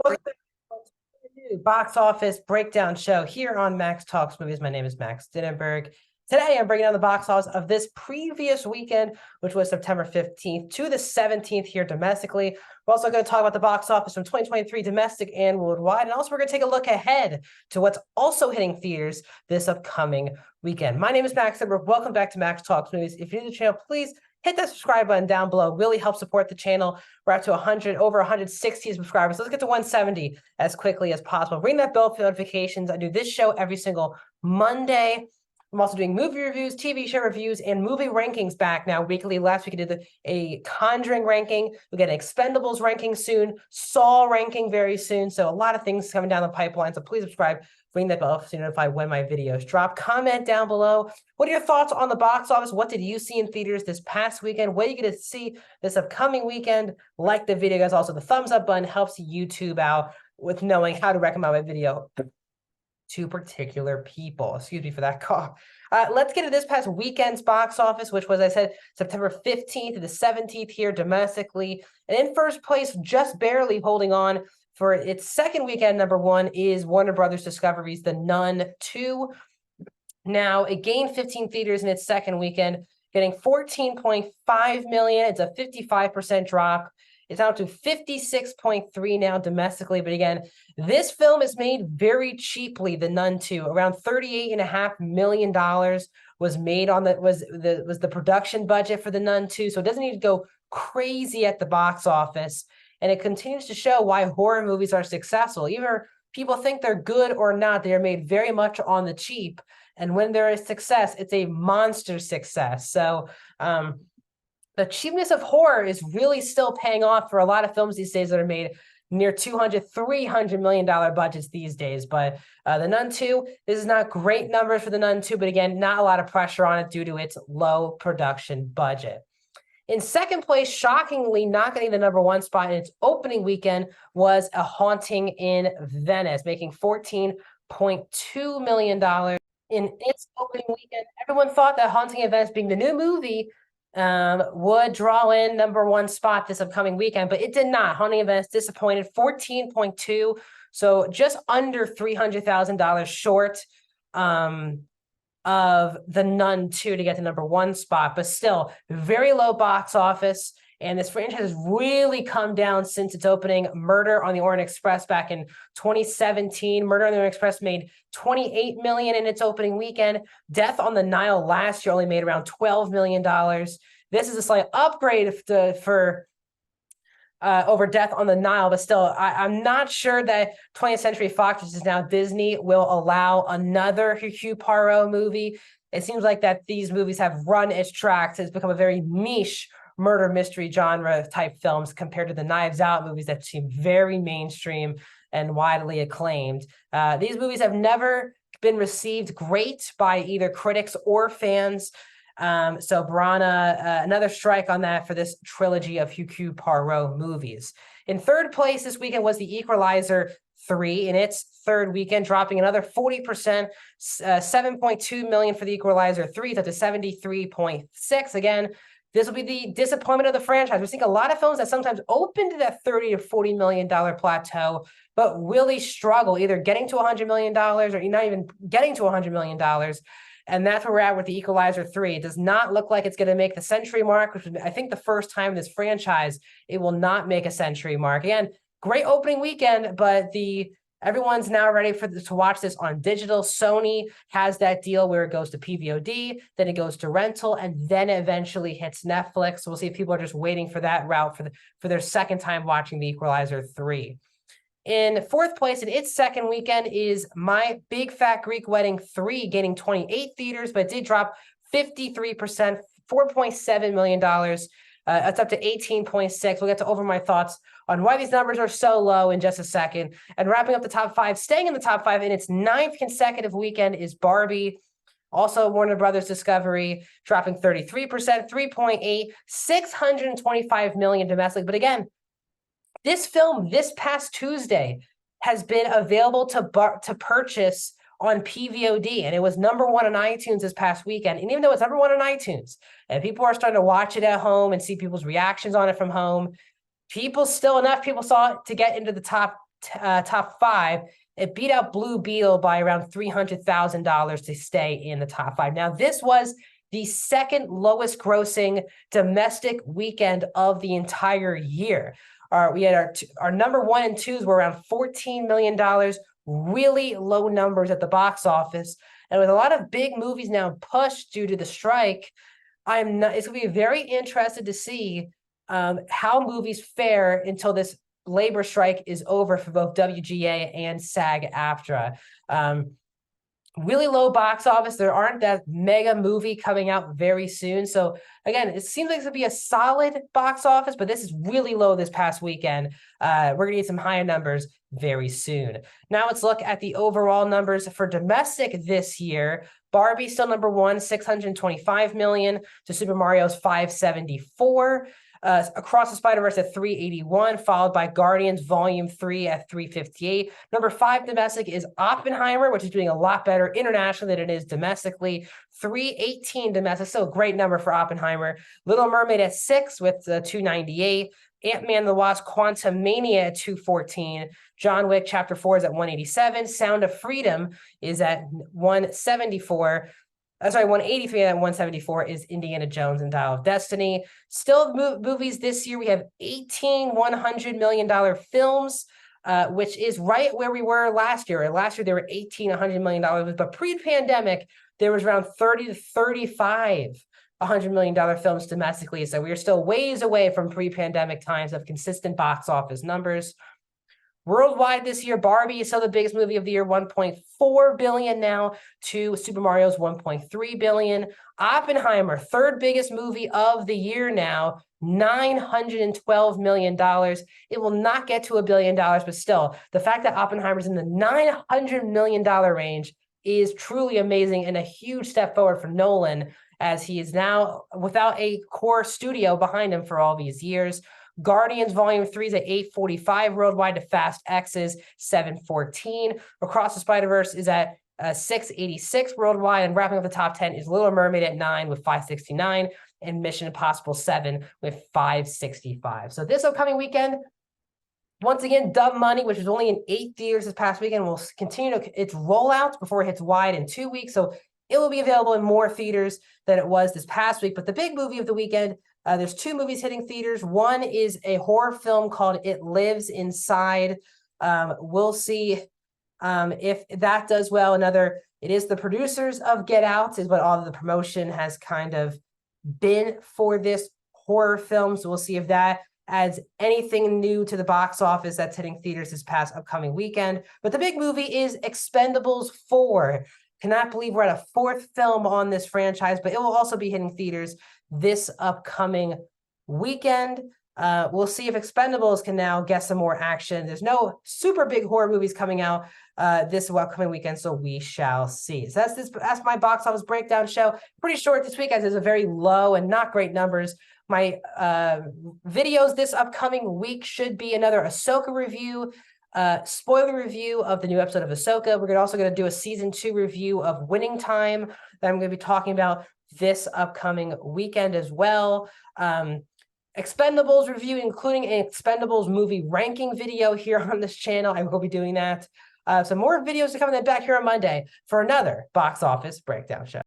Welcome back to the new box office breakdown show here on Max Talks Movies. My name is Max Dinnenberg. Today, I'm bringing down the box office of this previous weekend, which was September 15th to the 17th here domestically. We're also going to talk about the box office from 2023 domestic and worldwide. And also, we're going to take a look ahead to what's also hitting theaters this upcoming weekend. My name is Max Dinnenberg. Welcome back to Max Talks Movies. If you're new to the channel, please hit that subscribe button down below. Really help support the channel. We're up to over 160 subscribers. So let's get to 170 as quickly as possible. Ring that bell for notifications. I do this show every single Monday. I'm also doing movie reviews, TV show reviews, and movie rankings back now weekly. Last week I did a Conjuring ranking. We'll get an Expendables ranking soon, Saw ranking very soon. So a lot of things coming down the pipeline. So please subscribe, ring that bell to notify when my videos drop. Comment down below. What are your thoughts on the box office? What did you see in theaters this past weekend? What are you going to see this upcoming weekend? Like the video, guys. Also, the thumbs up button helps YouTube out with knowing how to recommend my video to particular people. Excuse me for that cough. Let's get to this past weekend's box office, which was, I said, September 15th to the 17th here domestically. And in first place, just barely holding on for its second weekend, #1 is Warner Brothers Discovery's The Nun 2. Now, it gained 15 theaters in its second weekend, getting 14.5 million. It's a 55% drop. It's out to 56.3 now domestically. But again, this film is made very cheaply, The Nun 2. Around $38.5 million was made on was the production budget for The Nun 2. So it doesn't need to go crazy at the box office. And it continues to show why horror movies are successful. Either people think they're good or not, they are made very much on the cheap. And when there is success, it's a monster success. So the cheapness of horror is really still paying off for a lot of films these days that are made near $200-300 million budgets these days. But The Nun 2, this is not great numbers for The Nun 2, but again, not a lot of pressure on it due to its low production budget. In second place, shockingly, not getting the #1 spot in its opening weekend, was A Haunting in Venice, making $14.2 million in its opening weekend. Everyone thought that Haunting in Venice, being the new movie, would draw in #1 spot this upcoming weekend, but it did not. Haunting in Venice disappointed, 14.2, so just under $300,000 short of The Nun 2 to get the #1 spot, but still very low box office. And this franchise has really come down since its opening. Murder on the Orient Express back in 2017. Murder on the Orient Express made $28 million in its opening weekend. Death on the Nile last year only made around $12 million. This is a slight upgrade for over Death on the Nile, but still, I'm not sure that 20th Century Fox, which is now Disney, will allow another Hercule Poirot movie. It seems like that these movies have run its tracks. It's become a very niche murder mystery genre type films compared to the Knives Out movies that seem very mainstream and widely acclaimed. These movies have never been received great by either critics or fans. So Brana, another strike on that for this trilogy of Hercule Poirot movies. In third place this weekend was The Equalizer 3 in its third weekend, dropping another 40%, 7.2 million for The Equalizer 3, it's up to 73.6. Again, this will be the disappointment of the franchise. We're seeing a lot of films that sometimes open to that $30 to $40 million plateau, but really struggle either getting to $100 million or not even getting to $100 million. And that's where we're at with The Equalizer 3. It does not look like it's going to make the century mark, which is, I think, the first time in this franchise it will not make a century mark. Again, great opening weekend, but everyone's now ready to watch this on digital. Sony has that deal where it goes to PVOD, then it goes to rental, and then it eventually hits Netflix. So we'll see if people are just waiting for that route for their second time watching The Equalizer 3. In fourth place in its second weekend is My Big Fat Greek Wedding 3, gaining 28 theaters, but it did drop 53%, $4.7 million. It's up to 18.6. We'll get to over my thoughts on why these numbers are so low in just a second. And wrapping up the top 5, staying in the top 5 in its 9th consecutive weekend is Barbie. Also, Warner Brothers Discovery dropping 33%, 3.8, $625 million domestic. But again, this film this past Tuesday has been available to purchase on PVOD, and it was #1 on iTunes this past weekend. And even though it's #1 on iTunes, and people are starting to watch it at home and see people's reactions on it from home, enough people saw it to get into the top top five, it beat out Blue Beetle by around $300,000 to stay in the top five. Now, this was the second lowest grossing domestic weekend of the entire year. We had our number one and twos were around $14 million, really low numbers at the box office. And with a lot of big movies now pushed due to the strike, it's going to be very interested to see how movies fare until this labor strike is over for both WGA and SAG-AFTRA. Really low box office. There aren't that mega movie coming out very soon. So again, it seems like it's going to be a solid box office, but this is really low this past weekend. We're going to need some higher numbers very soon. Now let's look at the overall numbers for domestic this year. Barbie still number one, $625 million to Super Mario's $574. Across the Spider-Verse at $381, followed by Guardians Volume 3 at $358. Number 5 domestic is Oppenheimer, which is doing a lot better internationally than it is domestically. $318 domestic, still a great number for Oppenheimer. Little Mermaid at 6 with $298. Ant-Man and the Wasp Quantumania at $214. John Wick Chapter 4 is at $187. Sound of Freedom is at $174. 183 and 174 is Indiana Jones and Dial of Destiny. Still movies this year, we have 18 $100 million films, which is right where we were last year. Last year, there were 18 $100 million, but pre-pandemic, there was around 30 to 35 $100 million films domestically. So we are still ways away from pre-pandemic times of consistent box office numbers. Worldwide this year, Barbie is still the biggest movie of the year, $1.4 billion now to Super Mario's $1.3 billion. Oppenheimer, third biggest movie of the year now, $912 million. It will not get to $1 billion, but still, the fact that Oppenheimer's in the $900 million range is truly amazing and a huge step forward for Nolan, as he is now without a core studio behind him for all these years. Guardians Volume 3 is at $845 worldwide to Fast X's $714. Across the Spider-Verse is at $686 worldwide, and wrapping up the top 10 is Little Mermaid at 9 with $569, and Mission Impossible 7 with $565. So this upcoming weekend, once again, Dumb Money, which was only in 8 theaters this past weekend, will continue its rollout before it hits wide in 2 weeks. So it will be available in more theaters than it was this past week. But the big movie of the weekend, there's 2 movies hitting theaters. One is a horror film called It Lives Inside. We'll see if that does well. It is the producers of Get Out, is what all of the promotion has kind of been for this horror film. So we'll see if that adds anything new to the box office that's hitting theaters this past upcoming weekend. But the big movie is Expendables 4. Cannot believe we're at a 4th film on this franchise, but it will also be hitting theaters this upcoming weekend. We'll see if Expendables can now get some more action. There's no super big horror movies coming out this upcoming weekend, so we shall see. So that's my box office breakdown show. Pretty short this week, as there's a very low and not great numbers. My videos this upcoming week should be another Ahsoka review, spoiler review of the new episode of Ahsoka. We're also going to do a season 2 review of Winning Time that I'm going to be talking about this upcoming weekend as well. Expendables review, including an Expendables movie ranking video here on this channel. I will be doing that. Some more videos to come back here on Monday for another box office breakdown show.